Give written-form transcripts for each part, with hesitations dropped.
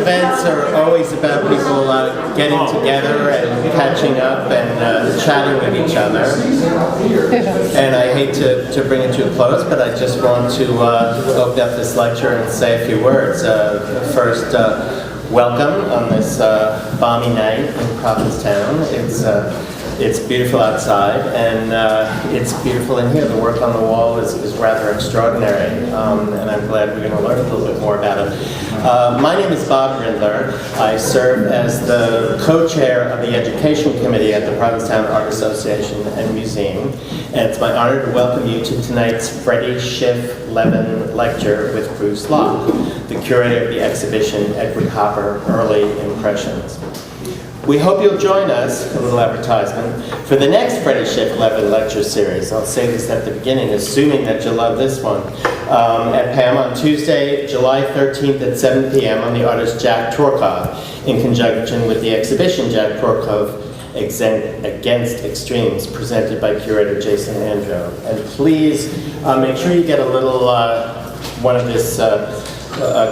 events are always about people getting together and catching up and chatting with each other. And I hate to bring it to a close, but I just want to open up this lecture and say a few words. First, welcome on this balmy night in Provincetown. It's beautiful outside, and it's beautiful in here. The work on the wall is rather extraordinary, and I'm glad we're going to learn a little bit more about it. My name is Bob Rindler. I serve as the co-chair of the Education Committee at the Provincetown Art Association and Museum, and it's my honor to welcome you to tonight's Freddie Schiff Levin lecture with Bruce Loch, the curator of the exhibition Edward Hopper, Early Impressions. We hope you'll join us, a little advertisement, for the next Freddie Schiff Levin lecture series. I'll say this at the beginning, assuming that you'll love this one. At PAAM on Tuesday, July 13th at 7 p.m. on the artist Jack Torkoff, in conjunction with the exhibition Jack Torkoff Against Extremes, presented by curator Jason Andro. And please make sure you get a little a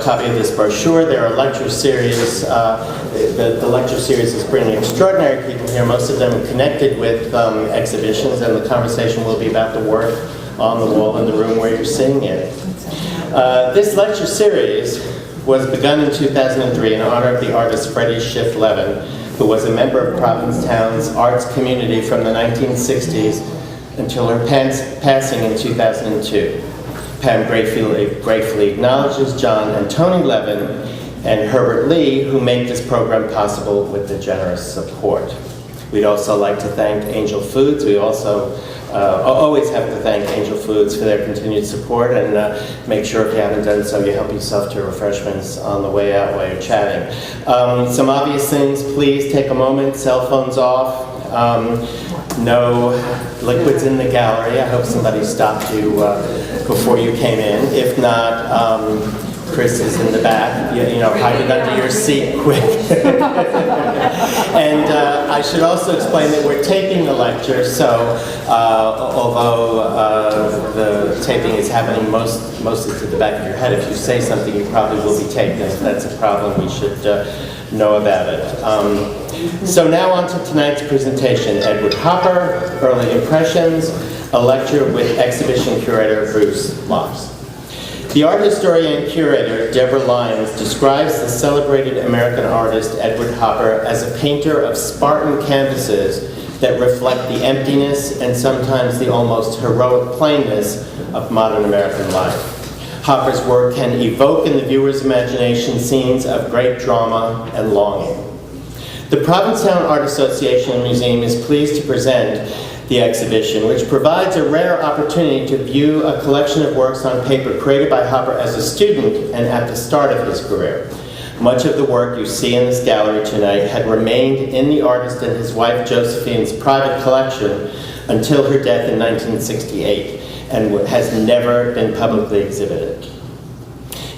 copy of this brochure. There are lecture series. The lecture series is bringing extraordinary people here, most of them connected with exhibitions, and the conversation will be about the work on the wall in the room where you're seeing it. This lecture series was begun in 2003 in honor of the artist Freddie Schiff Levin, who was a member of Provincetown's arts community from the 1960s until her passing in 2002. PAAM gratefully acknowledges John and Tony Levin and Herbert Lee, who make this program possible with the generous support. We'd also like to thank Angel Foods. We also always have to thank Angel Foods for their continued support, and make sure if you haven't done so, you help yourself to refreshments on the way out while you're chatting. Some obvious things, please take a moment, cell phones off. No liquids in the gallery. I hope somebody stopped you before you came in. If not, Chris is in the back. You know, hide it under your seat quick. And I should also explain that we're taping the lecture, so although the taping is happening mostly to the back of your head, if you say something, you probably will be taped, and if that's a problem, we should know about it. So now on to tonight's presentation, Edward Hopper, Early Impressions, a lecture with exhibition curator Bruce Loch. The art historian and curator Deborah Lyons describes the celebrated American artist Edward Hopper as a painter of Spartan canvases that reflect the emptiness and sometimes the almost heroic plainness of modern American life. Hopper's work can evoke in the viewer's imagination scenes of great drama and longing. The Provincetown Art Association and Museum is pleased to present the exhibition, which provides a rare opportunity to view a collection of works on paper created by Hopper as a student and at the start of his career. Much of the work you see in this gallery tonight had remained in the artist and his wife Josephine's private collection until her death in 1968, and has never been publicly exhibited.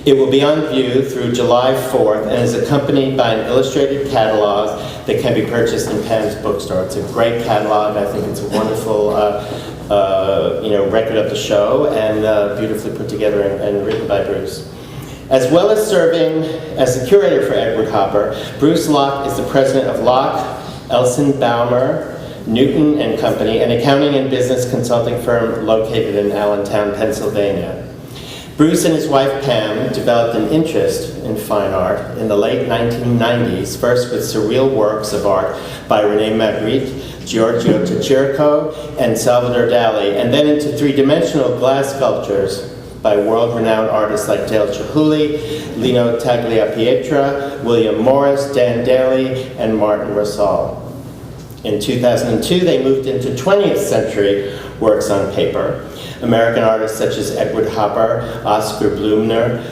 It will be on view through July 4th and is accompanied by an illustrated catalog that can be purchased in PAAM's bookstore. It's a great catalog. I think it's a wonderful record of the show, and beautifully put together and written by Bruce. As well as serving as the curator for Edward Hopper, Bruce Loch is the president of Loch, Elsenbaumer, Newton and Company, an accounting and business consulting firm located in Allentown, Pennsylvania. Bruce and his wife Pam developed an interest in fine art in the late 1990s, first with surreal works of art by René Magritte, Giorgio Chirico, and Salvador Dali, and then into three-dimensional glass sculptures by world-renowned artists like Dale Chihuly, Lino Tagliapietra, William Morris, Dan Daly, and Martin Rosal. In 2002, they moved into 20th century works on paper. American artists such as Edward Hopper, Oscar Blumner,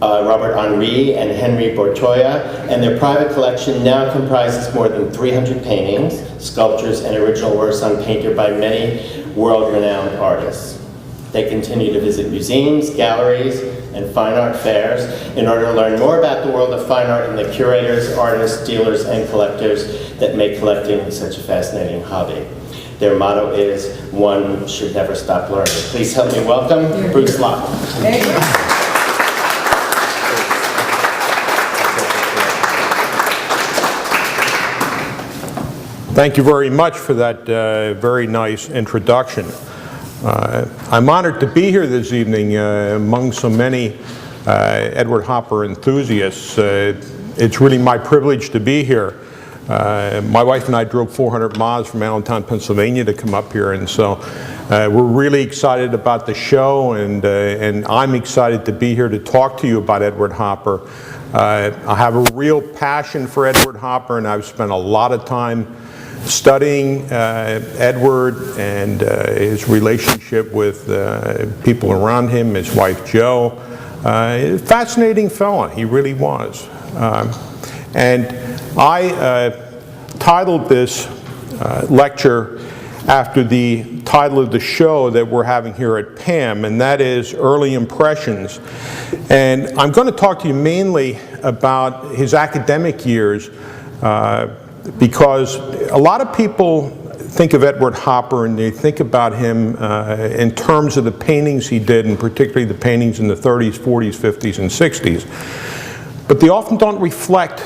Robert Henri, and Henry Bortoya, and their private collection now comprises more than 300 paintings, sculptures, and original works on paper by many world-renowned artists. They continue to visit museums, galleries, and fine art fairs in order to learn more about the world of fine art and the curators, artists, dealers, and collectors that make collecting such a fascinating hobby. Their motto is, one should never stop learning. Please help me welcome Bruce Loch. Thank you very much for that very nice introduction. I'm honored to be here this evening among so many Edward Hopper enthusiasts. It's really my privilege to be here. My wife and I drove 400 miles from Allentown, Pennsylvania to come up here, and so we're really excited about the show, and I'm excited to be here to talk to you about Edward Hopper. I have a real passion for Edward Hopper, and I've spent a lot of time studying Edward and his relationship with people around him, his wife Jo. Fascinating fella, he really was. And I titled this lecture after the title of the show that we're having here at PAAM, and that is Early Impressions. And I'm going to talk to you mainly about his academic years because a lot of people think of Edward Hopper and they think about him in terms of the paintings he did, and particularly the paintings in the 30s, 40s, 50s, and 60s. But they often don't reflect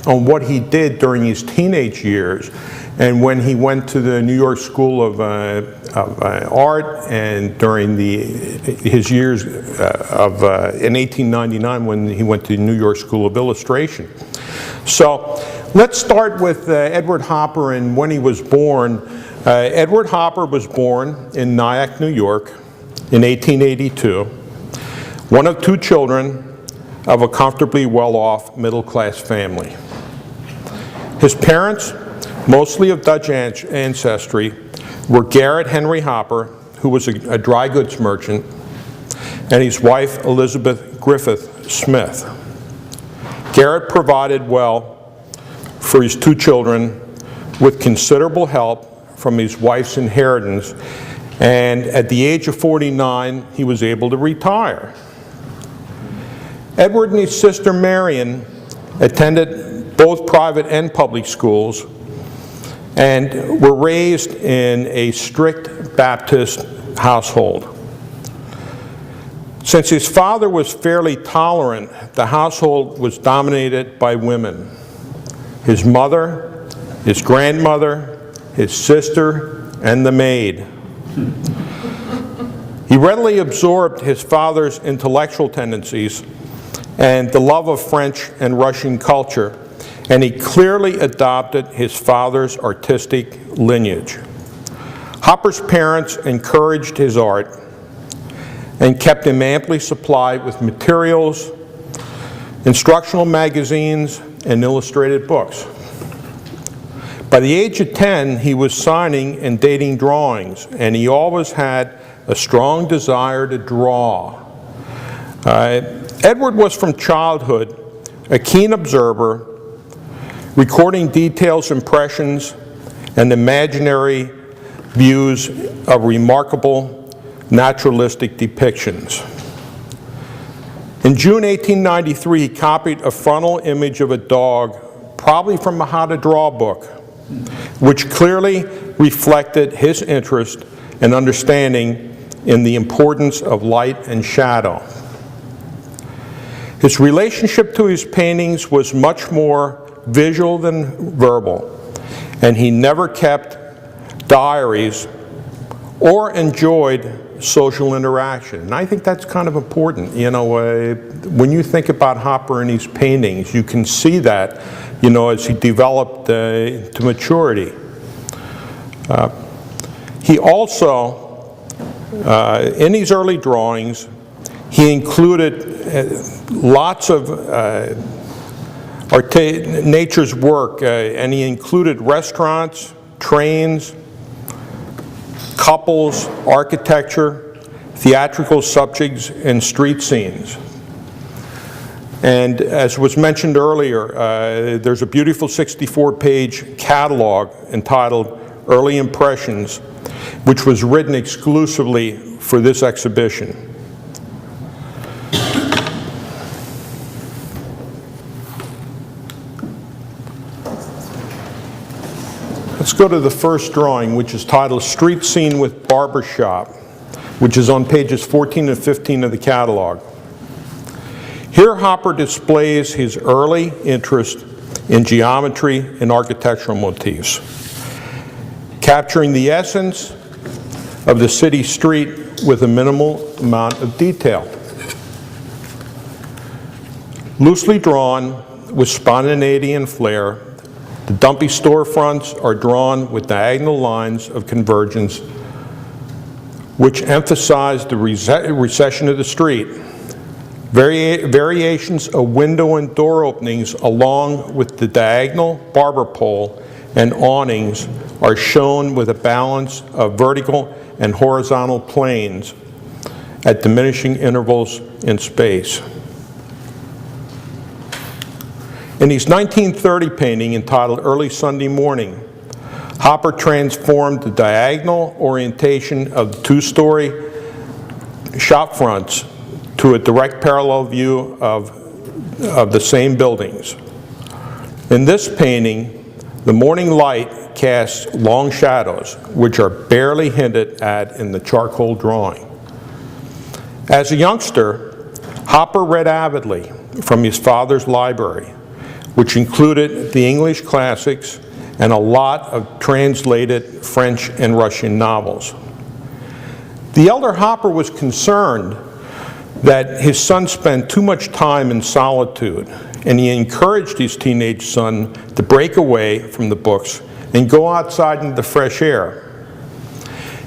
on what he did during his teenage years and when he went to the New York School of Art, and during his years in 1899 when he went to the New York School of Illustration. So let's start with Edward Hopper and when he was born. Edward Hopper was born in Nyack, New York in 1882, one of two children of a comfortably well-off middle-class family. His parents, mostly of Dutch ancestry, were Garrett Henry Hopper, who was a dry goods merchant, and his wife Elizabeth Griffith Smith. Garrett provided well for his two children with considerable help from his wife's inheritance, and at the age of 49 he was able to retire. Edward and his sister Marion attended both private and public schools and were raised in a strict Baptist household. Since his father was fairly tolerant, the household was dominated by women. His mother, his grandmother, his sister, and the maid. He readily absorbed his father's intellectual tendencies and the love of French and Russian culture, and he clearly adopted his father's artistic lineage. Hopper's parents encouraged his art and kept him amply supplied with materials, instructional magazines, and illustrated books. By the age of 10, he was signing and dating drawings, and he always had a strong desire to draw. Edward was from childhood a keen observer, recording details, impressions, and imaginary views of remarkable naturalistic depictions. In June 1893, he copied a frontal image of a dog, probably from a how to draw book, which clearly reflected his interest and understanding in the importance of light and shadow. His relationship to his paintings was much more visual than verbal, and he never kept diaries or enjoyed social interaction. And I think that's kind of important. You know, when you think about Hopper and his paintings, you can see that, you know, as he developed to maturity. He also, in his early drawings, he included lots of nature's work, and he included restaurants, trains, couples, architecture, theatrical subjects, and street scenes. And as was mentioned earlier, there's a beautiful 64-page catalog entitled Early Impressions, which was written exclusively for this exhibition. Let's go to the first drawing, which is titled Street Scene with Barbershop, which is on pages 14 and 15 of the catalog. Here Hopper displays his early interest in geometry and architectural motifs. capturing the essence of the city street with a minimal amount of detail. Loosely drawn with spontaneity and flair, the dumpy storefronts are drawn with diagonal lines of convergence which emphasize the recession of the street. Variations of window and door openings along with the diagonal barber pole and awnings are shown with a balance of vertical and horizontal planes at diminishing intervals in space. In his 1930 painting entitled Early Sunday Morning, Hopper transformed the diagonal orientation of the two-story shop fronts to a direct parallel view of the same buildings. In this painting, the morning light casts long shadows, which are barely hinted at in the charcoal drawing. As a youngster, Hopper read avidly from his father's library, which included the English classics and a lot of translated French and Russian novels. The elder Hopper was concerned that his son spent too much time in solitude, and he encouraged his teenage son to break away from the books and go outside into the fresh air.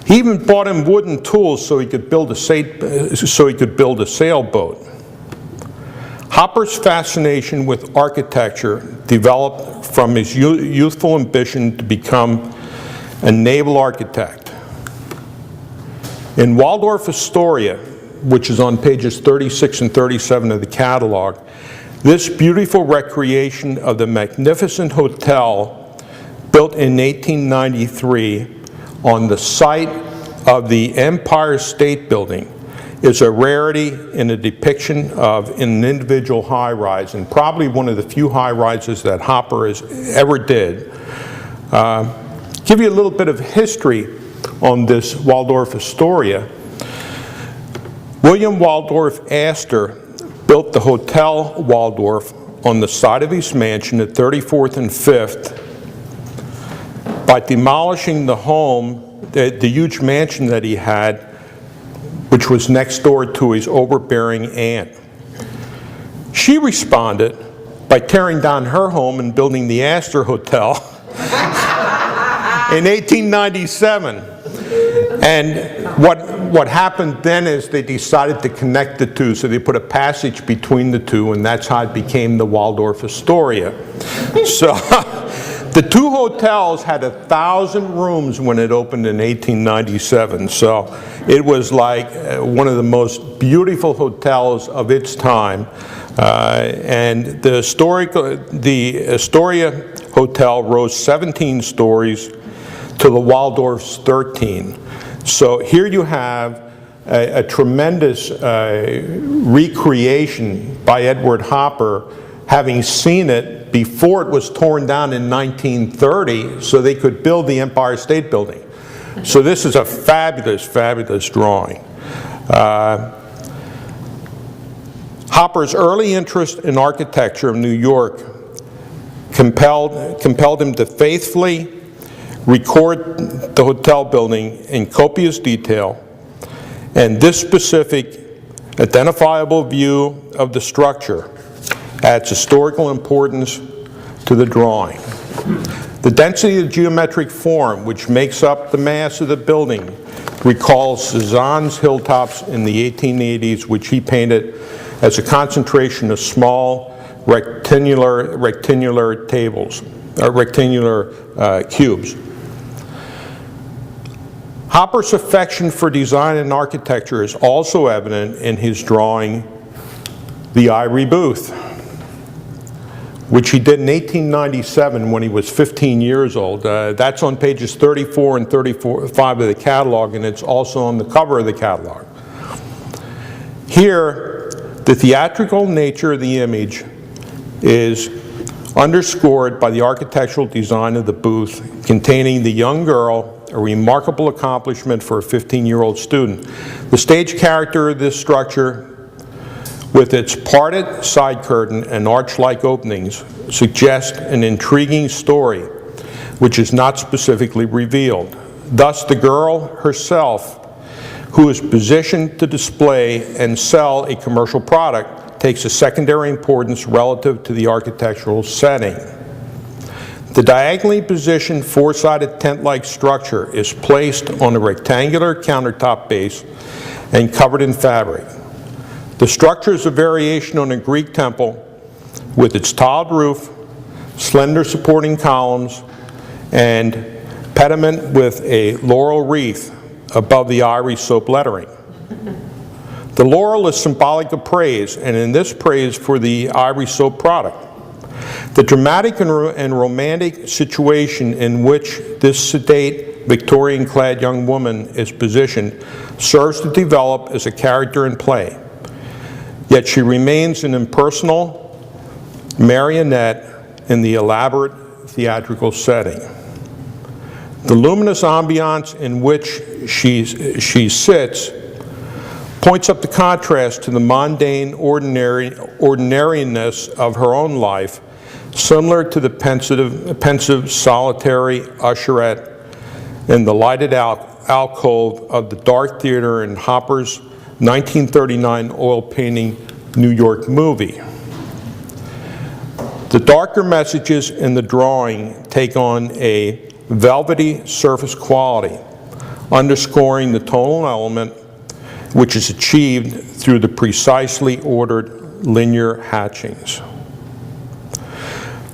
He even bought him wooden tools so he could build a sailboat. Hopper's fascination with architecture developed from his youthful ambition to become a naval architect. In Waldorf Astoria, which is on pages 36 and 37 of the catalog, this beautiful recreation of the magnificent hotel built in 1893 on the site of the Empire State Building is a rarity in a depiction of an individual high-rise, and probably one of the few high-rises that Hopper has ever did. Give you a little bit of history on this Waldorf Astoria. William Waldorf Astor built the Hotel Waldorf on the side of his mansion at 34th and 5th by demolishing the home, the huge mansion that he had, which was next door to his overbearing aunt. She responded by tearing down her home and building the Astor Hotel in 1897. And what happened then is they decided to connect the two, so they put a passage between the two, and that's how it became the Waldorf Astoria. So the two hotels had 1,000 rooms when it opened in 1897, so it was like one of the most beautiful hotels of its time. And the Astoria Hotel rose 17 stories to the Waldorf's 13. So here you have a tremendous recreation by Edward Hopper, having seen it before it was torn down in 1930 so they could build the Empire State Building. So this is a fabulous, fabulous drawing. Hopper's early interest in architecture of New York compelled him to faithfully record the hotel building in copious detail, and this specific identifiable view of the structure adds historical importance to the drawing. The density of geometric form, which makes up the mass of the building, recalls Cézanne's hilltops in the 1880s, which he painted as a concentration of small rectangular cubes. Hopper's affection for design and architecture is also evident in his drawing The Ivory Booth, which he did in 1897 when he was 15 years old. That's on pages 34 and 35 of the catalog, and it's also on the cover of the catalog. Here, the theatrical nature of the image is underscored by the architectural design of the booth containing the young girl, a remarkable accomplishment for a 15-year-old student. The stage character of this structure, with its parted side curtain and arch-like openings, suggests an intriguing story which is not specifically revealed. Thus, the girl herself, who is positioned to display and sell a commercial product, takes a secondary importance relative to the architectural setting. The diagonally positioned four-sided tent-like structure is placed on a rectangular countertop base and covered in fabric. The structure is a variation on a Greek temple with its tiled roof, slender supporting columns, and pediment with a laurel wreath above the ivory soap lettering. The laurel is symbolic of praise, and in this praise for the ivory soap product. The dramatic and romantic situation in which this sedate, Victorian-clad young woman is positioned serves to develop as a character in play. Yet she remains an impersonal marionette in the elaborate theatrical setting. The luminous ambiance in which she sits points up the contrast to the mundane ordinariness of her own life, similar to the pensive solitary usherette in the lighted alcove of the dark theater in Hopper's 1939 oil painting New York movie. The darker messages in the drawing take on a velvety surface quality, underscoring the tonal element which is achieved through the precisely ordered linear hatchings.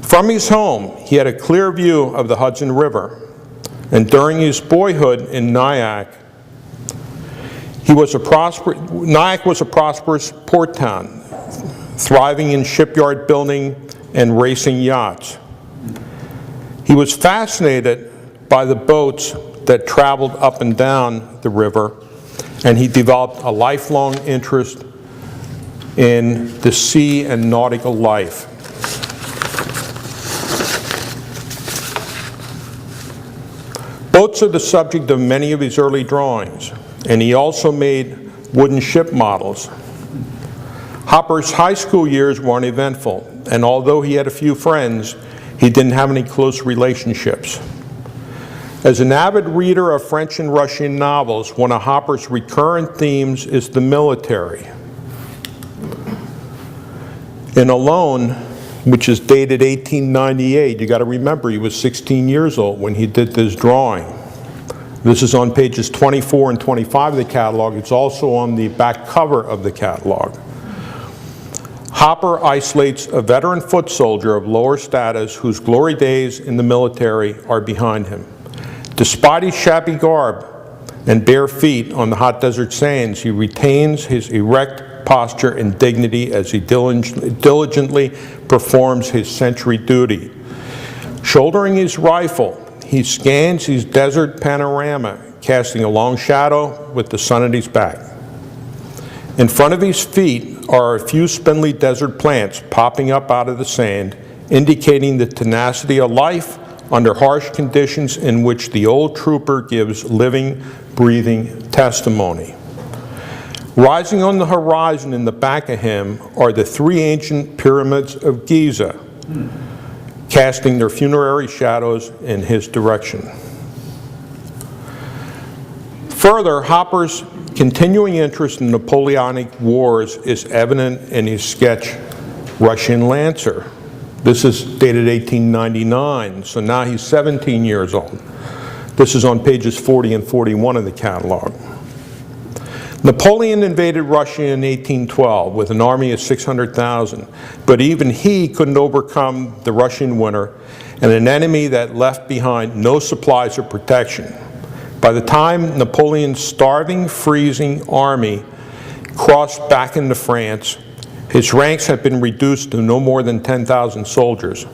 From his home, he had a clear view of the Hudson River, and during his boyhood in Nyack, Nyack was a prosperous port town, thriving in shipyard building and racing yachts. He was fascinated by the boats that traveled up and down the river, and he developed a lifelong interest in the sea and nautical life. Boats are the subject of many of his early drawings, and he also made wooden ship models. Hopper's high school years were uneventful, and although he had a few friends, he didn't have any close relationships. As an avid reader of French and Russian novels, one of Hopper's recurrent themes is the military. In Alone, which is dated 1898, you got to remember he was 16 years old when he did this drawing. This is on pages 24 and 25 of the catalog. It's also on the back cover of the catalog. Hopper isolates a veteran foot soldier of lower status whose glory days in the military are behind him. Despite his shabby garb and bare feet on the hot desert sands, he retains his erect posture and dignity as he diligently performs his sentry duty. Shouldering his rifle, he scans his desert panorama, casting a long shadow with the sun at his back. In front of his feet are a few spindly desert plants popping up out of the sand, indicating the tenacity of life under harsh conditions in which the old trooper gives living, breathing testimony. Rising on the horizon in the back of him are the three ancient pyramids of Giza, casting their funerary shadows in his direction. Further, Hopper's continuing interest in Napoleonic wars is evident in his sketch, Russian Lancer. This is dated 1899, so now he's 17 years old. This is on pages 40 and 41 of the catalog. Napoleon invaded Russia in 1812 with an army of 600,000, but even he couldn't overcome the Russian winter and an enemy that left behind no supplies or protection. By the time Napoleon's starving, freezing army crossed back into France, his ranks had been reduced to no more than 10,000 soldiers.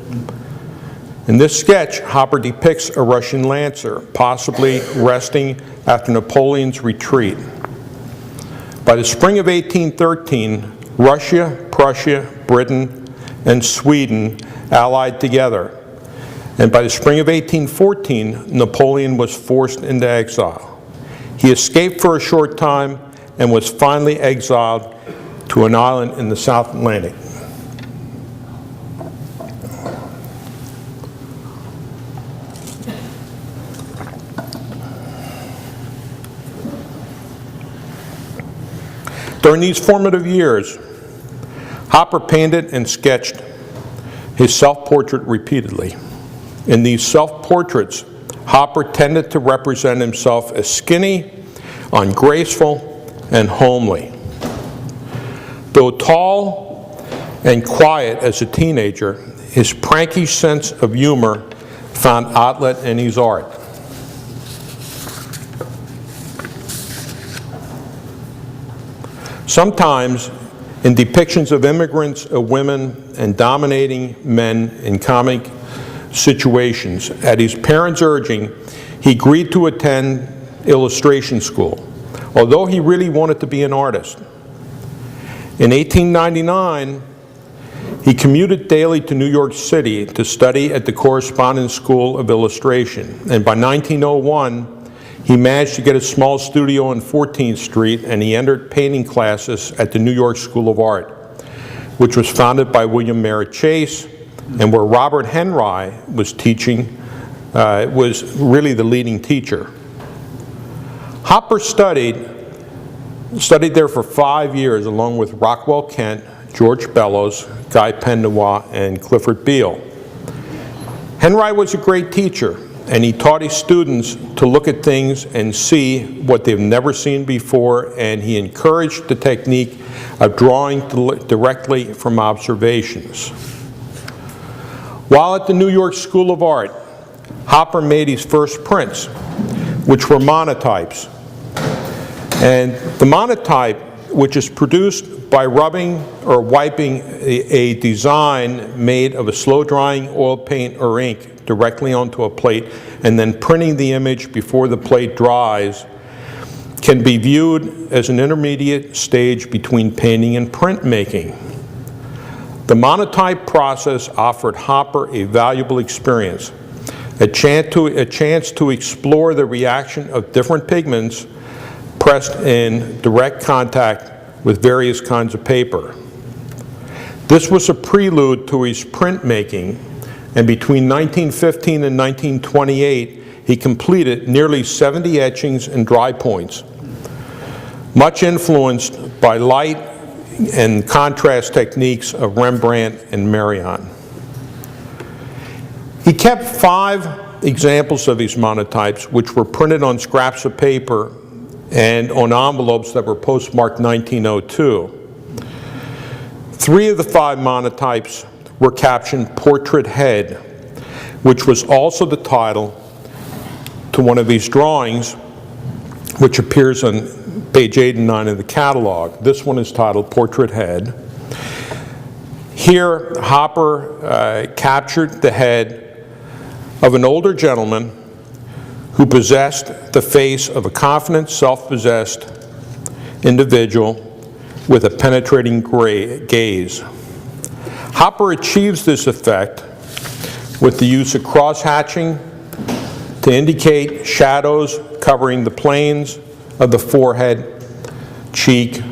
In this sketch, Hopper depicts a Russian lancer, possibly resting after Napoleon's retreat. By the spring of 1813, Russia, Prussia, Britain, and Sweden allied together. And by the spring of 1814, Napoleon was forced into exile. He escaped for a short time and was finally exiled to an island in the South Atlantic. During these formative years, Hopper painted and sketched his self-portrait repeatedly. In these self-portraits, Hopper tended to represent himself as skinny, ungraceful, and homely. Though tall and quiet as a teenager, his prankish sense of humor found outlet in his art. Sometimes, in depictions of immigrants, of women, and dominating men in comic situations, at his parents' urging, he agreed to attend illustration school, although he really wanted to be an artist. In 1899, he commuted daily to New York City to study at the Correspondence School of Illustration, and by 1901, he managed to get a small studio on 14th Street, and he entered painting classes at the New York School of Art, which was founded by William Merritt Chase, and where Robert Henry was teaching, was really the leading teacher. Hopper studied there for 5 years, along with Rockwell Kent, George Bellows, Guy Pennois, and Clifford Beale. Henry was a great teacher, and he taught his students to look at things and see what they've never seen before, and he encouraged the technique of drawing directly from observations. While at the New York School of Art, Hopper made his first prints, which were monotypes. And the monotype, which is produced by rubbing or wiping a design made of a slow-drying oil paint or ink directly onto a plate and then printing the image before the plate dries, can be viewed as an intermediate stage between painting and printmaking. The monotype process offered Hopper a valuable experience, a chance to explore the reaction of different pigments pressed in direct contact with various kinds of paper. This was a prelude to his printmaking, and between 1915 and 1928, he completed nearly 70 etchings and dry points, much influenced by light and contrast techniques of Rembrandt and Marion. He kept 5 examples of these monotypes, which were printed on scraps of paper and on envelopes that were postmarked 1902. 3 of the 5 monotypes were captioned Portrait Head, which was also the title to one of these drawings, which appears on page 8 and 9 of the catalog. This one is titled Portrait Head. Here, Hopper captured the head of an older gentleman who possessed the face of a confident, self-possessed individual with a penetrating gaze. Hopper achieves this effect with the use of cross-hatching to indicate shadows covering the planes of the forehead, cheek,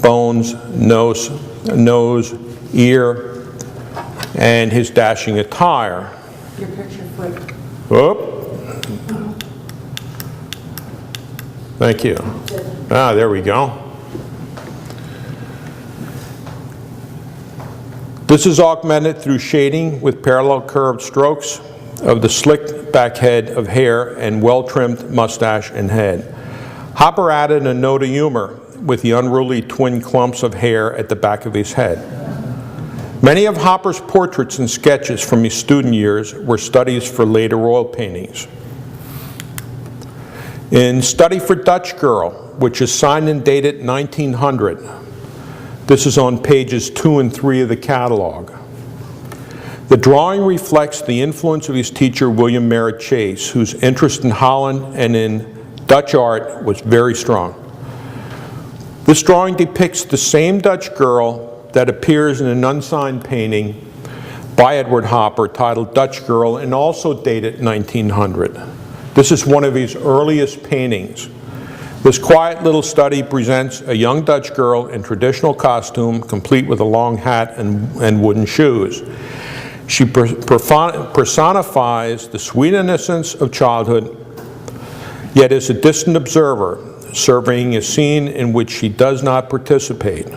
bones, nose, ear, and his dashing attire. Your picture flipped. Whoop. Thank you. Ah, there we go. This is augmented through shading with parallel curved strokes of the slicked back head of hair and well-trimmed mustache and head. Hopper added a note of humor with the unruly twin clumps of hair at the back of his head. Many of Hopper's portraits and sketches from his student years were studies for later oil paintings. In Study for Dutch Girl, which is signed and dated 1900, this is on pages 2 and 3 of the catalog. The drawing reflects the influence of his teacher, William Merritt Chase, whose interest in Holland and in Dutch art was very strong. This drawing depicts the same Dutch girl that appears in an unsigned painting by Edward Hopper titled Dutch Girl and also dated 1900. This is one of his earliest paintings. This quiet little study presents a young Dutch girl in traditional costume, complete with a long hat and wooden shoes. She personifies the sweet innocence of childhood, yet is a distant observer surveying a scene in which she does not participate.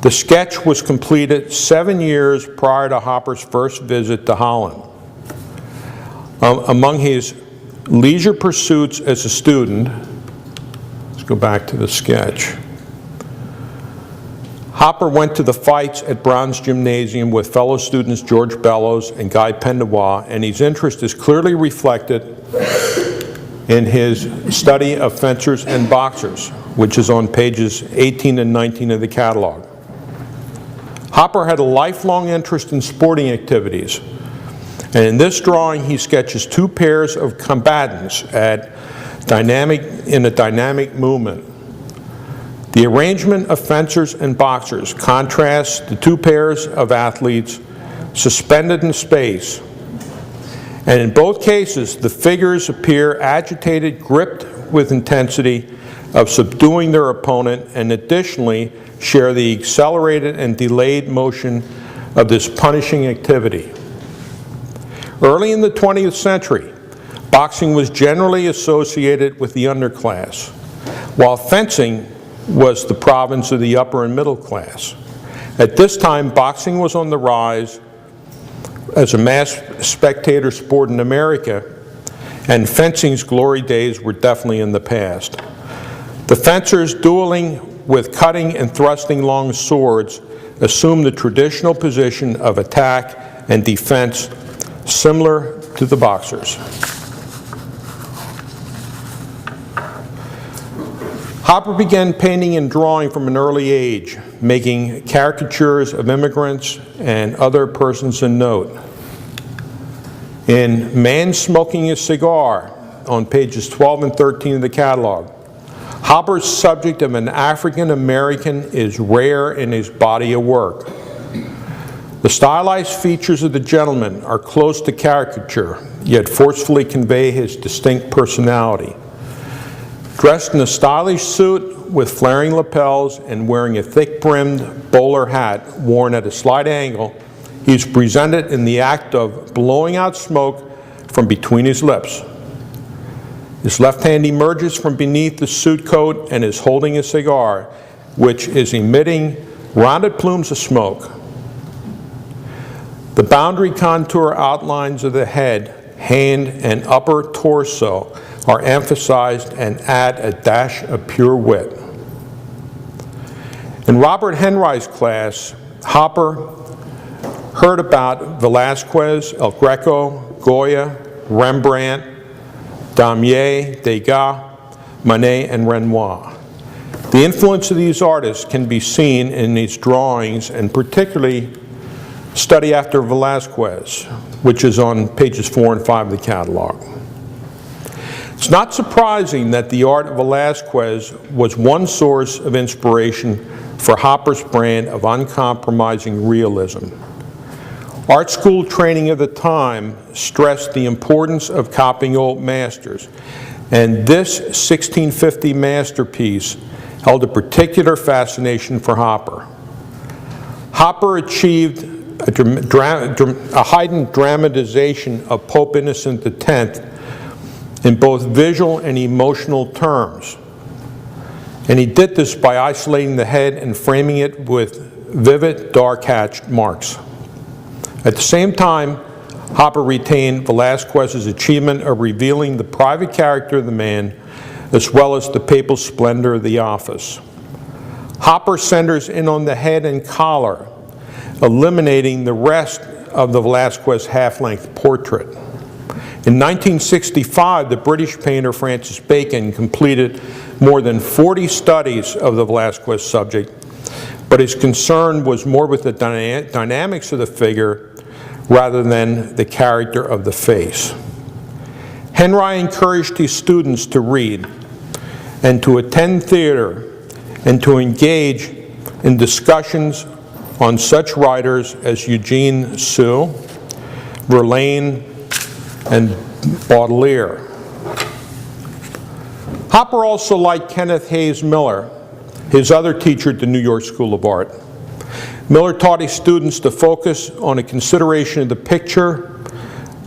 The sketch was completed 7 years prior to Hopper's first visit to Holland. Among his leisure pursuits as a student, let's go back to the sketch. Hopper went to the fights at Brown's Gymnasium with fellow students George Bellows and Guy Pendois, and his interest is clearly reflected in his study of fencers and boxers, which is on pages 18 and 19 of the catalog. Hopper had a lifelong interest in sporting activities, and in this drawing he sketches two pairs of combatants in a dynamic movement. The arrangement of fencers and boxers contrasts the two pairs of athletes suspended in space, and in both cases the figures appear agitated, gripped with intensity of subduing their opponent, and additionally share the accelerated and delayed motion of this punishing activity. Early in the 20th century, boxing was generally associated with the underclass, while fencing was the province of the upper and middle class. At this time, boxing was on the rise as a mass spectator sport in America, and fencing's glory days were definitely in the past. The fencers dueling with cutting and thrusting long swords assumed the traditional position of attack and defense similar to the boxers. Hopper began painting and drawing from an early age, making caricatures of immigrants and other persons of note. In Man Smoking a Cigar, on pages 12 and 13 of the catalog, Hopper's subject of an African American is rare in his body of work. The stylized features of the gentleman are close to caricature, yet forcefully convey his distinct personality. Dressed in a stylish suit with flaring lapels and wearing a thick-brimmed bowler hat worn at a slight angle, he's presented in the act of blowing out smoke from between his lips. His left hand emerges from beneath the suit coat and is holding a cigar, which is emitting rounded plumes of smoke. The boundary contour outlines of the head, hand, and upper torso are emphasized and add a dash of pure wit. In Robert Henry's class, Hopper heard about Velázquez, El Greco, Goya, Rembrandt, Daumier, Degas, Manet, and Renoir. The influence of these artists can be seen in these drawings, and particularly Study After Velázquez, which is on pages 4 and 5 of the catalog. It's not surprising that the art of Velázquez was one source of inspiration for Hopper's brand of uncompromising realism. Art school training of the time stressed the importance of copying old masters, and this 1650 masterpiece held a particular fascination for Hopper. Hopper achieved a heightened dramatization of Pope Innocent X in both visual and emotional terms. And he did this by isolating the head and framing it with vivid, dark-hatched marks. At the same time, Hopper retained Velázquez's achievement of revealing the private character of the man, as well as the papal splendor of the office. Hopper centers in on the head and collar, eliminating the rest of the Velázquez half-length portrait. In 1965, the British painter Francis Bacon completed more than 40 studies of the Velázquez subject, but his concern was more with the dynamics of the figure rather than the character of the face. Henry encouraged his students to read and to attend theater and to engage in discussions on such writers as Eugene Sue, Verlaine, and Baudelaire. Hopper also liked Kenneth Hayes Miller, his other teacher at the New York School of Art. Miller taught his students to focus on a consideration of the picture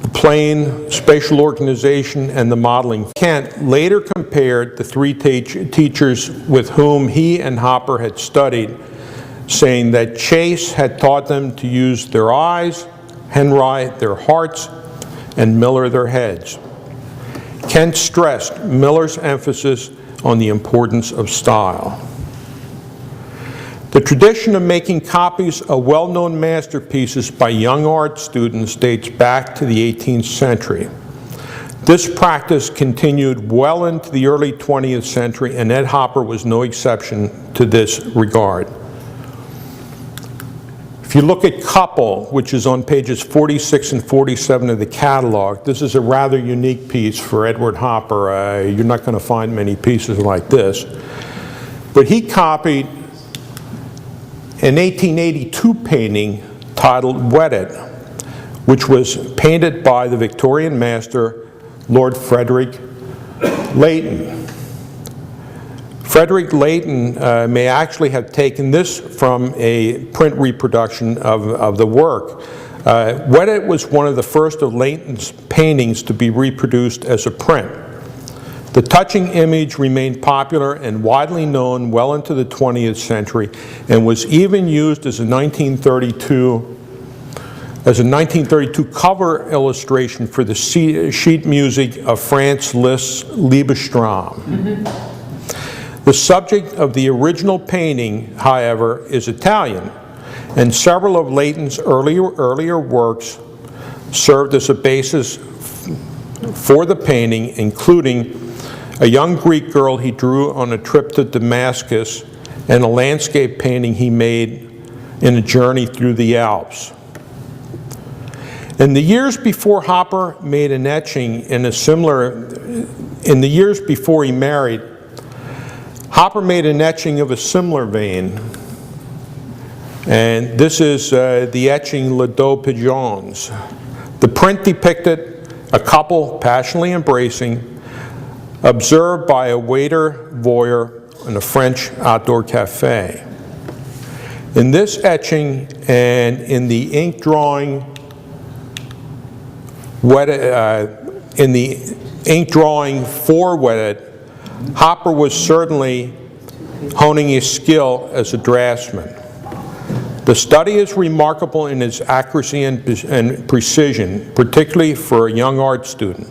the plane, spatial organization, and the modeling. Kent later compared the three teachers with whom he and Hopper had studied, saying that Chase had taught them to use their eyes, Henry their hearts, and Miller their heads. Kent stressed Miller's emphasis on the importance of style. The tradition of making copies of well-known masterpieces by young art students dates back to the 18th century. This practice continued well into the early 20th century, and Ed Hopper was no exception to this regard. If you look at Couple, which is on pages 46 and 47 of the catalog, this is a rather unique piece for Edward Hopper. You're not going to find many pieces like this. But he copied an 1882 painting titled Wedded, which was painted by the Victorian master, Lord Frederick Leighton. Frederick Leighton may actually have taken this from a print reproduction of the work. Wedded was one of the first of Leighton's paintings to be reproduced as a print. The touching image remained popular and widely known well into the 20th century, and was even used as a 1932 cover illustration for the sheet music of Franz Liszt's Liebesstraum. The subject of the original painting, however, is Italian, and several of Leighton's earlier works served as a basis for the painting, including a young Greek girl he drew on a trip to Damascus, and a landscape painting he made in a journey through the Alps. In the years before Hopper made an etching in the years before he married, Hopper made an etching of a similar vein, and this is the etching Les Deux Pigeons. The print depicted a couple passionately embracing, observed by a waiter voyeur in a French outdoor cafe. In this etching and in the ink drawing for Wedded, Hopper was certainly honing his skill as a draftsman. The study is remarkable in its accuracy and precision, particularly for a young art student.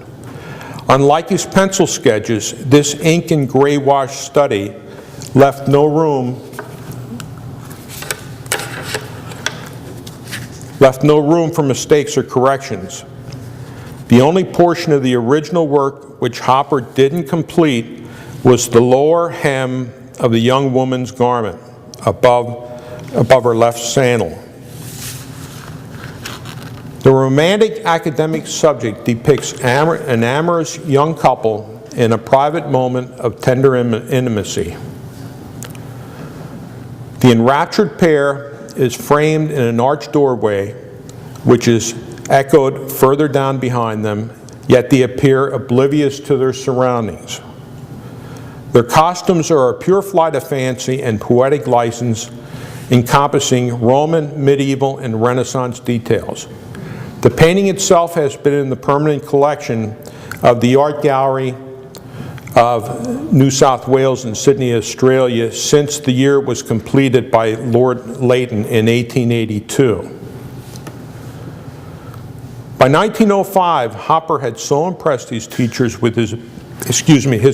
Unlike his pencil sketches, this ink and gray wash study left no room for mistakes or corrections. The only portion of the original work which Hopper didn't complete was the lower hem of the young woman's garment above her left sandal. The romantic academic subject depicts an amorous young couple in a private moment of tender intimacy. The enraptured pair is framed in an arched doorway, which is echoed further down behind them, yet they appear oblivious to their surroundings. Their costumes are a pure flight of fancy and poetic license encompassing Roman, medieval, and Renaissance details. The painting itself has been in the permanent collection of the Art Gallery of New South Wales in Sydney, Australia, since the year it was completed by Lord Leighton in 1882. By 1905, Hopper had so impressed his teachers with his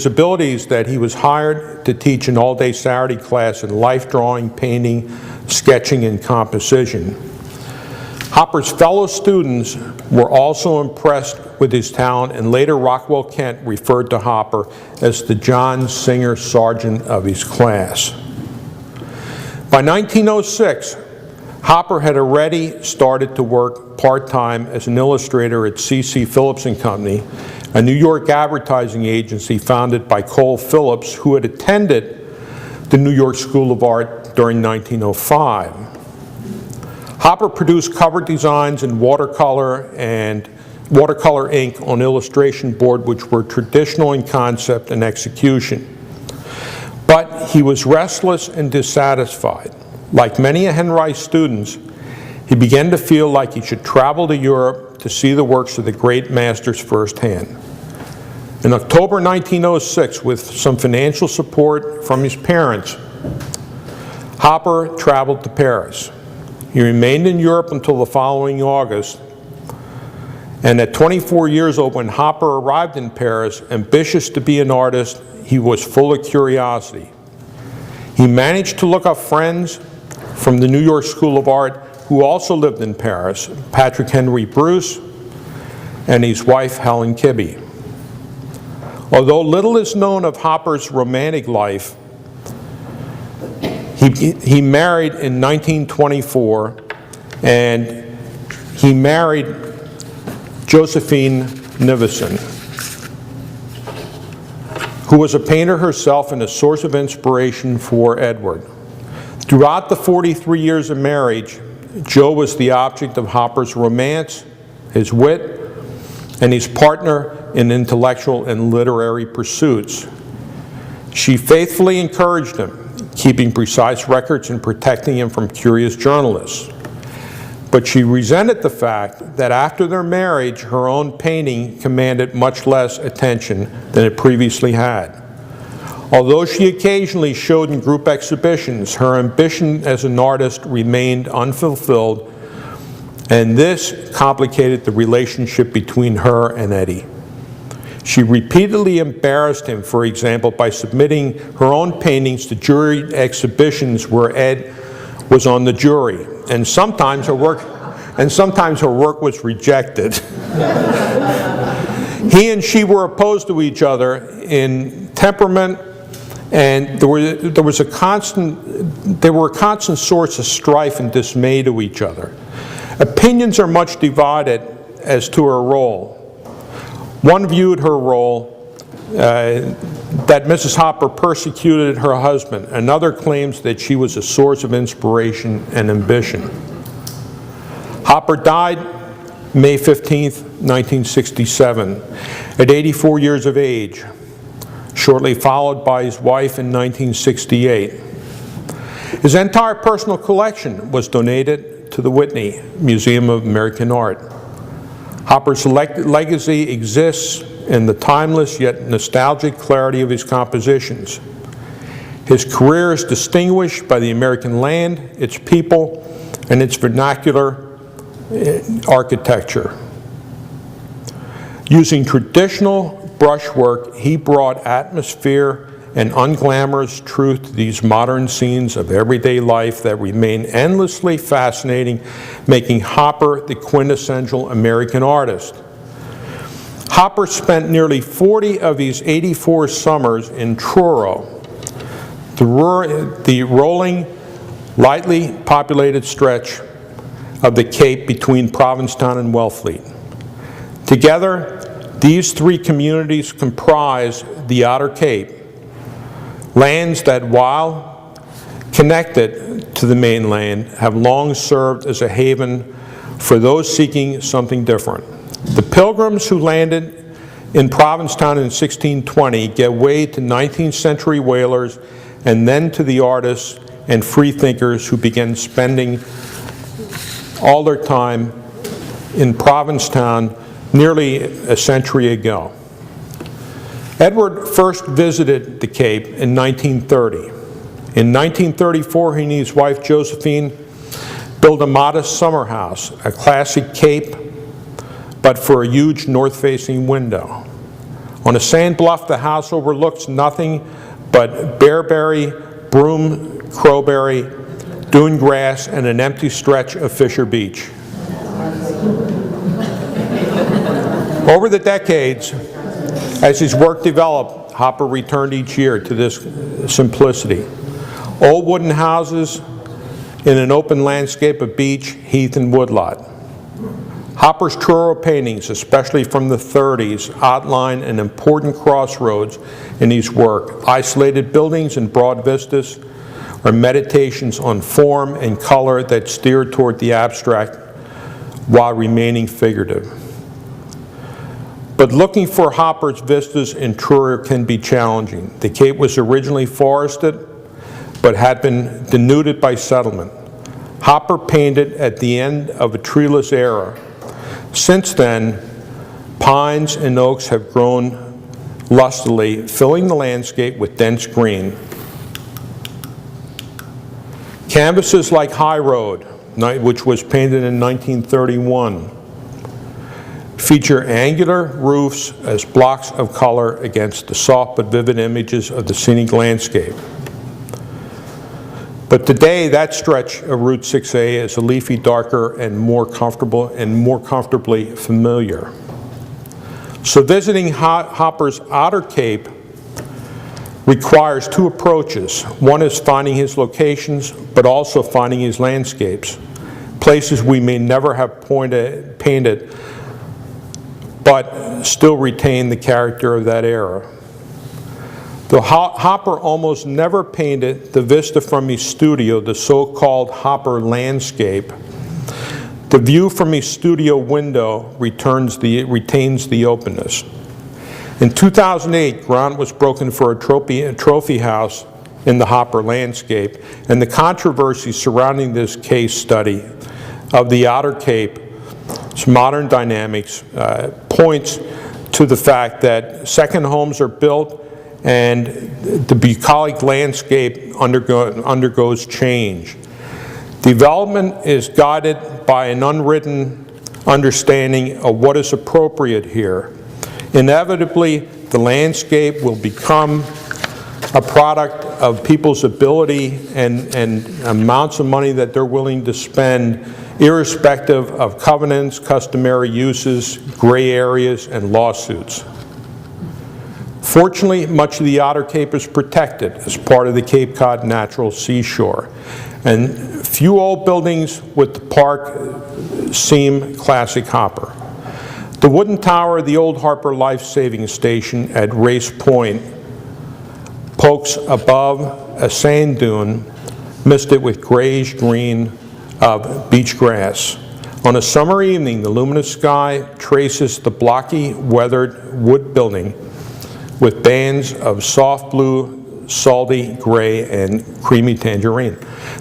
abilities that he was hired to teach an all-day Saturday class in life drawing, painting, sketching, and composition. Hopper's fellow students were also impressed with his talent, and later Rockwell Kent referred to Hopper as the John Singer Sargent of his class. By 1906, Hopper had already started to work part-time as an illustrator at C.C. Phillips and Company, a New York advertising agency founded by Cole Phillips, who had attended the New York School of Art during 1905. Hopper produced cover designs in watercolor ink on illustration board, which were traditional in concept and execution. But he was restless and dissatisfied. Like many of Henry's students, he began to feel like he should travel to Europe to see the works of the great masters firsthand. In October 1906, with some financial support from his parents, Hopper traveled to Paris. He remained in Europe until the following August, and at 24 years old, when Hopper arrived in Paris, ambitious to be an artist, he was full of curiosity. He managed to look up friends from the New York School of Art who also lived in Paris, Patrick Henry Bruce and his wife Helen Kibbe. Although little is known of Hopper's romantic life, he married in 1924, and he married Josephine Nevinson, who was a painter herself and a source of inspiration for Edward. Throughout the 43 years of marriage, Jo was the object of Hopper's romance, his wit, and his partner in intellectual and literary pursuits. She faithfully encouraged him, keeping precise records and protecting him from curious journalists. But she resented the fact that after their marriage, her own painting commanded much less attention than it previously had. Although she occasionally showed in group exhibitions, her ambition as an artist remained unfulfilled, and this complicated the relationship between her and Eddie. She repeatedly embarrassed him, for example, by submitting her own paintings to jury exhibitions where Ed was on the jury, and sometimes her work was rejected. He and she were opposed to each other in temperament, and they were a constant source of strife and dismay to each other. Opinions are much divided as to her role. One viewed her role that Mrs. Hopper persecuted her husband. Another claims that she was a source of inspiration and ambition. Hopper died May 15, 1967, at 84 years of age, shortly followed by his wife in 1968. His entire personal collection was donated to the Whitney Museum of American Art. Hopper's legacy exists in the timeless yet nostalgic clarity of his compositions. His career is distinguished by the American land, its people, and its vernacular architecture. Using traditional brushwork, he brought atmosphere and unglamorous truth to these modern scenes of everyday life that remain endlessly fascinating, making Hopper the quintessential American artist. Hopper spent nearly 40 of his 84 summers in Truro, the rolling, lightly populated stretch of the Cape between Provincetown and Wellfleet. Together, these three communities comprise the Outer Cape, lands that, while connected to the mainland, have long served as a haven for those seeking something different. The Pilgrims who landed in Provincetown in 1620 gave way to 19th century whalers and then to the artists and freethinkers who began spending all their time in Provincetown nearly a century ago. Edward first visited the Cape in 1930. In 1934, he and his wife Josephine built a modest summer house, a classic Cape, but for a huge north-facing window. On a sand bluff, the house overlooks nothing but Bearberry, Broom, Crowberry, dune grass, and an empty stretch of Fisher Beach. Over the decades, as his work developed, Hopper returned each year to this simplicity. Old wooden houses in an open landscape of beach, heath, and woodlot. Hopper's Truro paintings, especially from the 30s, outline an important crossroads in his work. Isolated buildings and broad vistas are meditations on form and color that steer toward the abstract while remaining figurative. But looking for Hopper's vistas in Truro can be challenging. The Cape was originally forested, but had been denuded by settlement. Hopper painted at the end of a treeless era. Since then, pines and oaks have grown lustily, filling the landscape with dense green. Canvases like High Road, which was painted in 1931, feature angular roofs as blocks of color against the soft but vivid images of the scenic landscape. But today, that stretch of Route 6A is a leafy, darker, and more comfortably familiar. So visiting Hopper's Outer Cape requires two approaches. One is finding his locations, but also finding his landscapes, places we may never have painted, but still retain the character of that era. Though Hopper almost never painted the vista from his studio, the so-called Hopper landscape, the view from his studio window retains the openness. In 2008, ground was broken for a trophy house in the Hopper landscape, and the controversy surrounding this case study of the Outer Cape's modern dynamics points to the fact that second homes are built and the bucolic landscape undergoes change. Development is guided by an unwritten understanding of what is appropriate here. Inevitably, the landscape will become a product of people's ability and amounts of money that they're willing to spend, irrespective of covenants, customary uses, gray areas, and lawsuits. Fortunately, much of the Outer Cape is protected as part of the Cape Cod Natural Seashore, and few old buildings with the park seem classic Hopper. The wooden tower of the old Harper Life Saving Station at Race Point pokes above a sand dune, misted with grayish-green of beach grass. On a summer evening, the luminous sky traces the blocky, weathered wood building with bands of soft blue, salty gray, and creamy tangerine.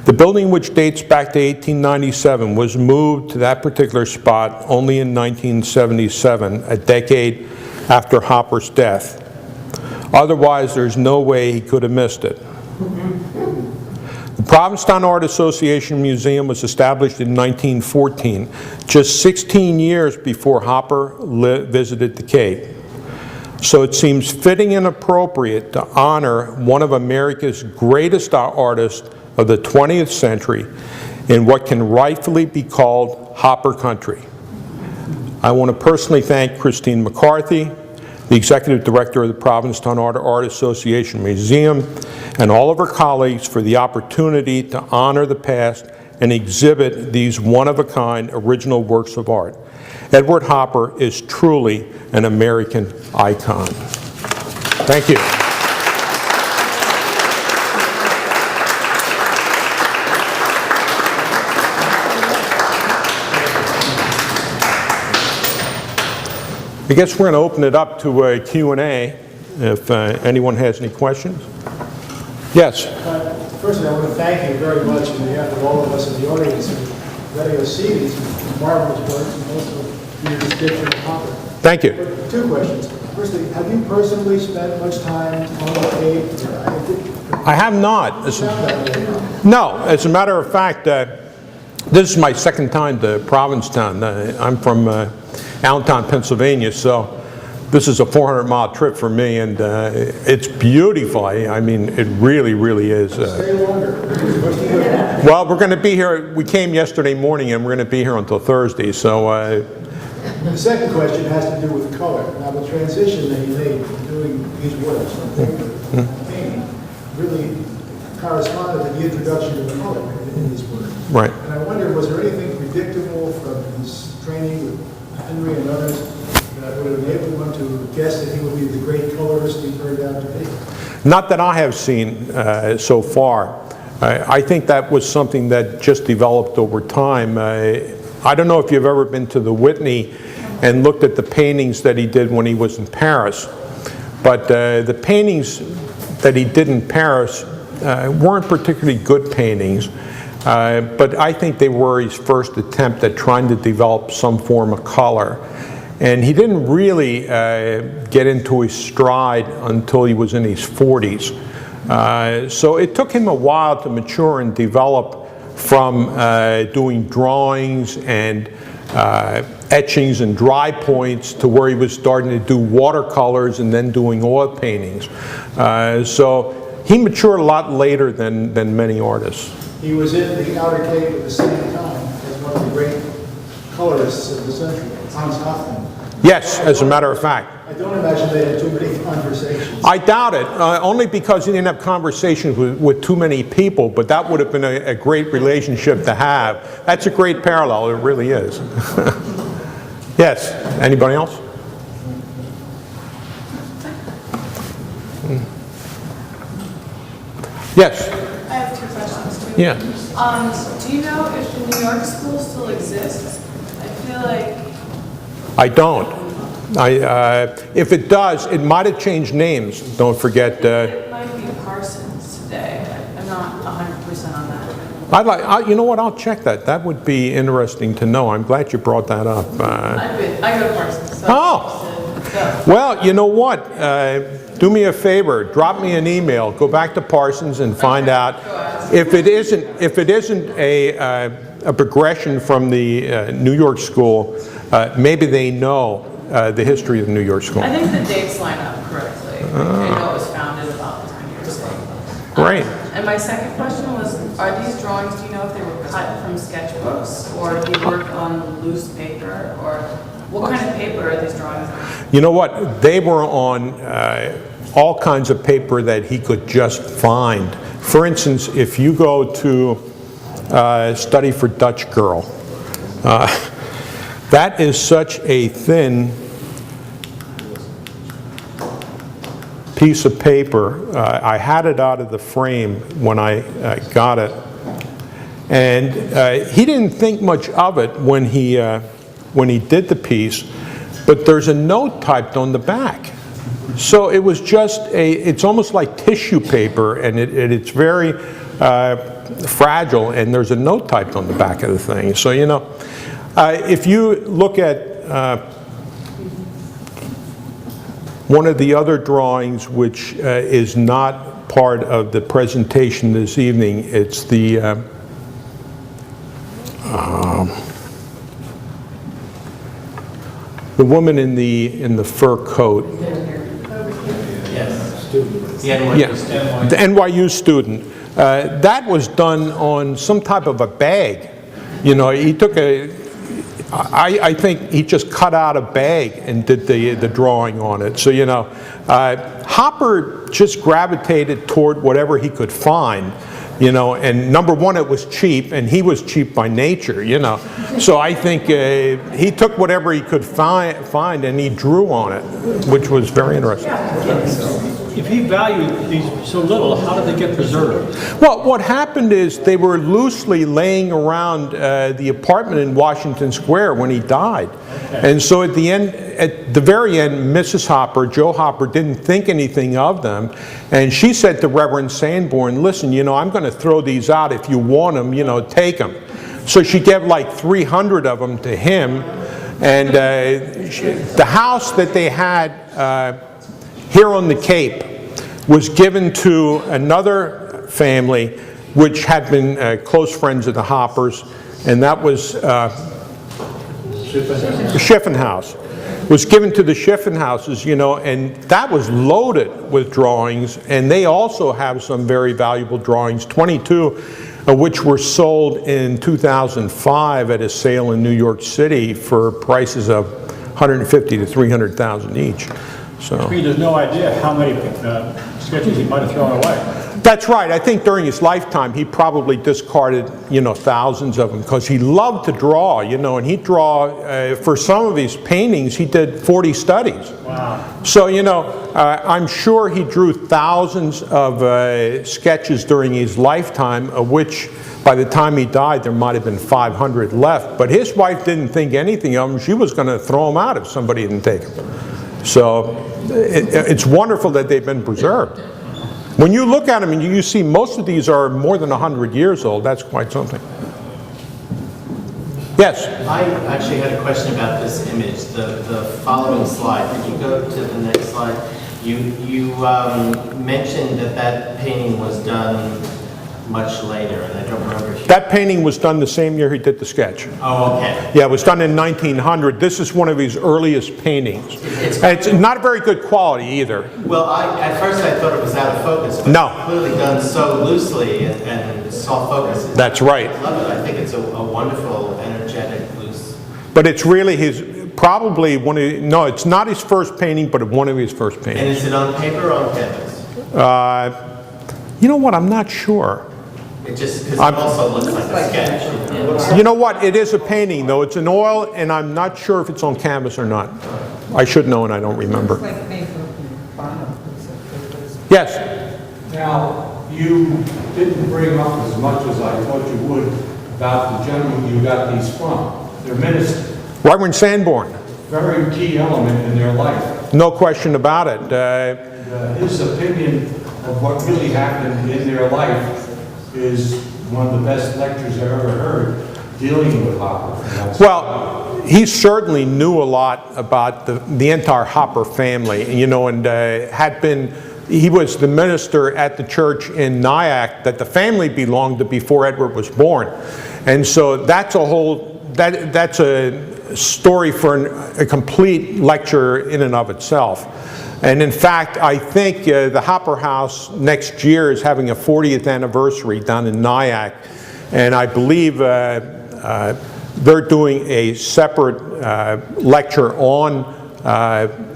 The building, which dates back to 1897, was moved to that particular spot only in 1977, a decade after Hopper's death. Otherwise, there's no way he could have missed it. The Provincetown Art Association Museum was established in 1914, just 16 years before Hopper visited the Cape. So it seems fitting and appropriate to honor one of America's greatest artists of the 20th century in what can rightfully be called Hopper country. I want to personally thank Christine McCarthy, the Executive Director of the Provincetown Art Association Museum, and all of her colleagues for the opportunity to honor the past and exhibit these one-of-a-kind original works of art. Edward Hopper is truly an American icon. Thank you. I guess we're going to open it up to a Q&A if anyone has any questions. Yes? Firstly, I want to thank you very much on behalf of all of us in the audience for letting us see these marvelous works and also your description of Hopper. Thank you. Two questions. Firstly, have you personally spent much time on the Cape? I have not. No, as a matter of fact, this is my second time to Provincetown. I'm from Allentown, Pennsylvania, so this is a 400-mile trip for me, and it's beautiful. I mean, it really, really is. Stay longer. Well, we're going to be here. We came yesterday morning, and we're going to be here until Thursday. So. The second question has to do with color. Now, the transition that he made from doing these works from paper to painting really corresponded to the introduction of color in these works. Right. And I wonder, was there anything predictable from his training with Henry and others that would have enabled one to guess that he would be the great colorist he turned out to be? Not that I have seen so far. I think that was something that just developed over time. I don't know if you've ever been to the Whitney and looked at the paintings that he did when he was in Paris, but the paintings that he did in Paris weren't particularly good paintings. but I think they were his first attempt at trying to develop some form of color. And he didn't really get into his stride until he was in his 40s. So it took him a while to mature and develop from doing drawings and etchings and dry points to where he was starting to do watercolors and then doing oil paintings. So he matured a lot later than many artists. He was in the outer cave at the same time as one of the great colorists of the century, Hans Hofmann. Yes, as a matter of fact. I don't imagine they had too many conversations. I doubt it, only because he didn't have conversations with too many people, but that would have been a great relationship to have. That's a great parallel, it really is. Yes, anybody else? Yes? I have two questions too. Yeah. Do you know if the New York school still exists? I feel like I don't. If it does, it might have changed names. Don't forget. it might be Parsons today. I'm not 100% on that. You know what? I'll check that. That would be interesting to know. I'm glad you brought that up. I go to Parsons. So Oh. Well, you know what? Do me a favor. Drop me an email. Go back to Parsons and find out if it isn't a progression from the New York school. Maybe they know the history of the New York school. I think the dates line up correctly. I know it was founded about the time you were saying. Great. And my second question was, are these drawings, do you know if they were cut from sketchbooks or do you work on loose paper, or what kind of paper are these drawings on? You know what? They were on all kinds of paper that he could just find. For instance, if you go to Study for Dutch Girl, that is such a thin piece of paper. I had it out of the frame when I got it. And he didn't think much of it when he did the piece, but there's a note typed on the back. So it was just it's almost like tissue paper, and it's very fragile, and there's a note typed on the back of the thing. So, you know, if you look at one of the other drawings, which is not part of the presentation this evening, it's the woman in the fur coat. Yes. The NYU Yeah, student. the NYU student. That was done on some type of a bag. You know, he took I think he just cut out a bag and did the drawing on it. So, you know, Hopper just gravitated toward whatever he could find. You know, and number one, it was cheap, and he was cheap by nature, you know. So I think he took whatever he could find and he drew on it, which was very interesting. If he valued these so little, how did they get preserved? Well, what happened is they were loosely laying around the apartment in Washington Square when he died. Okay. And so at the very end, Mrs. Hopper, Joe Hopper, didn't think anything of them. And she said to Reverend Sanborn, listen, you know, I'm going to throw these out. If you want them, you know, take them. So she gave like 300 of them to him. And the house that they had here on the Cape was given to another family which had been close friends of the Hoppers, and that was the Schiffenhaus. Was given to the Schiffenhauses, you know, and that was loaded with drawings, and they also have some very valuable drawings, 22 of which were sold in 2005 at a sale in New York City for prices of $150,000 to $300,000 each. So There's no idea how many sketches he might have thrown away. that's right. I think during his lifetime he probably discarded, you know, thousands of them because he loved to draw, you know, and he'd draw for some of his paintings he did 40 studies. Wow. So, you know, I'm sure he drew thousands of sketches during his lifetime, of which by the time he died there might have been 500 left. But his wife didn't think anything of them. She was going to throw them out if somebody didn't take them. So it's wonderful that they've been preserved. When you look at them and you see most of these are more than 100 years old, that's quite something. Yes? I actually had a question about this image, the following slide. Could you go to the next slide? You mentioned that painting was done much later, and I don't remember if you... That painting was done the same year he did the sketch. Oh, okay. Yeah, it was done in 1900. This is one of his earliest paintings. It's not very good quality either. Well, at first I thought it was out of focus, but No. it's clearly done so loosely and soft focus. That's right. I love it. I think it's a wonderful, energetic, loose... But it's really his, probably one of, no, it's not his first painting, but one of his first And paintings. is it on paper or on canvas? You know what, I'm not sure. It just, because it also looks like a sketch. You know what, it is a painting though, it's an oil, and I'm not sure if it's on canvas or not. I should know and I don't remember. Yes? Now, you didn't bring up as much as I thought you would about the gentleman you got these from. Their minister, Reverend Sanborn, very key element in their life. no question about it. His opinion of what really happened in their life is one of the best lectures I've ever heard dealing with Hopper. Well, he certainly knew a lot about the entire Hopper family, you know, and he was the minister at the church in Nyack that the family belonged to before Edward was born. And so that's that's a story for a complete lecture in and of itself. And in fact, I think the Hopper House next year is having a 40th anniversary down in Nyack. And I believe they're doing a separate lecture on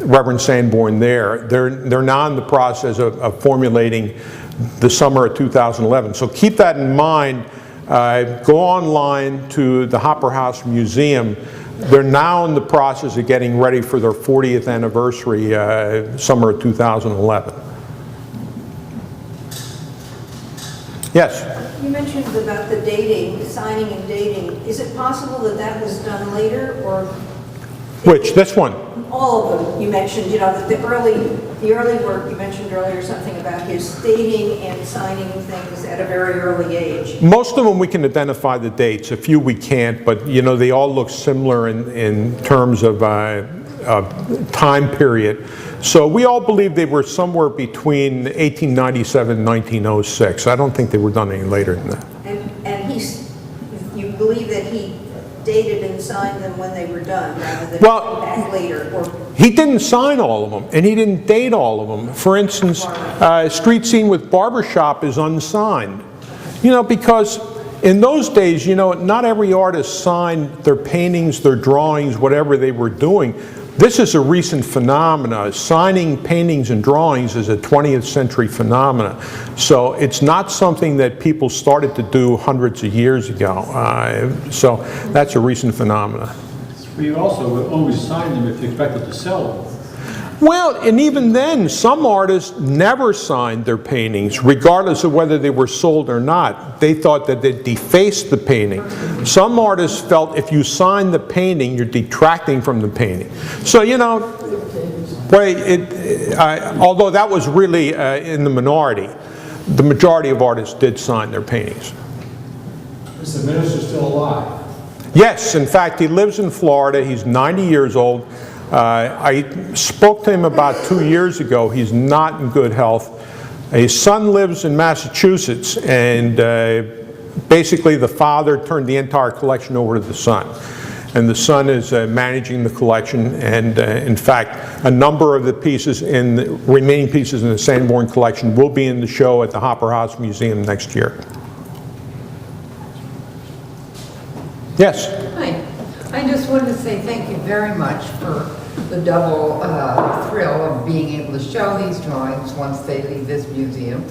Reverend Sanborn there. They're now in the process of formulating the summer of 2011. So keep that in mind. Go online to the Hopper House Museum. They're now in the process of getting ready for their 40th anniversary, summer of 2011. Yes? You mentioned about the dating, signing and dating. Is it possible that that was done later, or Which? This one? all of them? You mentioned, you know, that the early work, you mentioned earlier something about his dating and signing things at a very early age. Most of them we can identify the dates. A few we can't, but you know they all look similar in terms of time period. So we all believe they were somewhere between 1897 and 1906. I don't think they were done any later than that. And you believe that he dated and signed them when they were done, rather than Well, back later? Or he didn't sign all of them, and he didn't date all of them. For instance, Street Scene with Barbershop is unsigned. You know, because in those days, you know, not every artist signed their paintings, their drawings, whatever they were doing. This is a recent phenomena. Signing paintings and drawings is a 20th century phenomena. So it's not something that people started to do hundreds of years ago. So that's a recent phenomena. But you also would always sign them if you expected to sell them. Well, and even then, some artists never signed their paintings, regardless of whether they were sold or not. They thought that they defaced the painting. Some artists felt if you sign the painting, you're detracting from the painting. So, you know, although that was really in the minority, the majority of artists did sign their paintings. Is the minister still alive? Yes, in fact, he lives in Florida. He's 90 years old. I spoke to him about 2 years ago. He's not in good health. His son lives in Massachusetts, and basically the father turned the entire collection over to the son. And the son is managing the collection, and in fact, a number of the pieces the remaining pieces in the Sanborn collection will be in the show at the Hopper House Museum next year. Yes? Hi. I just wanted to say thank you very much for the double thrill of being able to show these drawings once they leave this museum,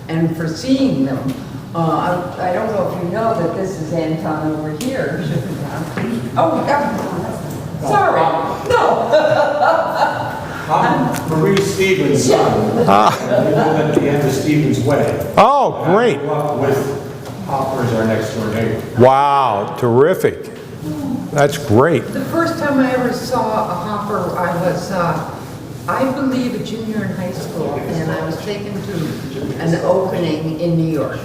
and for seeing them. I don't know if you know that this is Anton over here. Oh, sorry. No. I'm Marie Stevens' son. We live at the end of Stevens Way. Oh, great. I grew up with Hopper as our next door neighbor. Wow, terrific. That's great. The first time I ever saw a Hopper, I was I believe, a junior in high school, and I was taken to an opening in New York.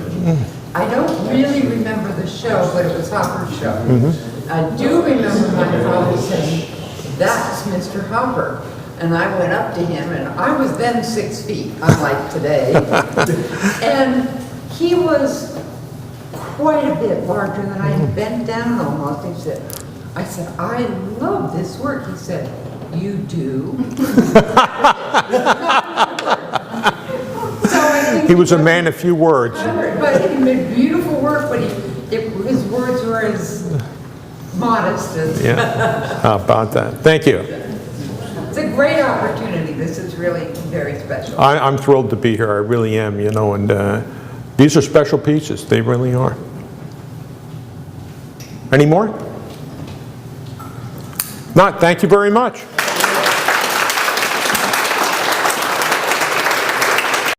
I don't really remember the show, but it was Hopper's show. I do remember my father saying, "That's Mr. Hopper." And I went up to him, and I was then 6 feet, unlike today. And he was quite a bit larger than I had, bent down almost. He said, I said, "I love this work." He said, "You do?" So I think He was a man of few words. but he made beautiful work, but his words were as modest as... Yeah, how about that? Thank you. It's a great opportunity. This is really very special. I'm thrilled to be here, I really am, you know, and these are special pieces, they really are. Any more? Not, thank you very much.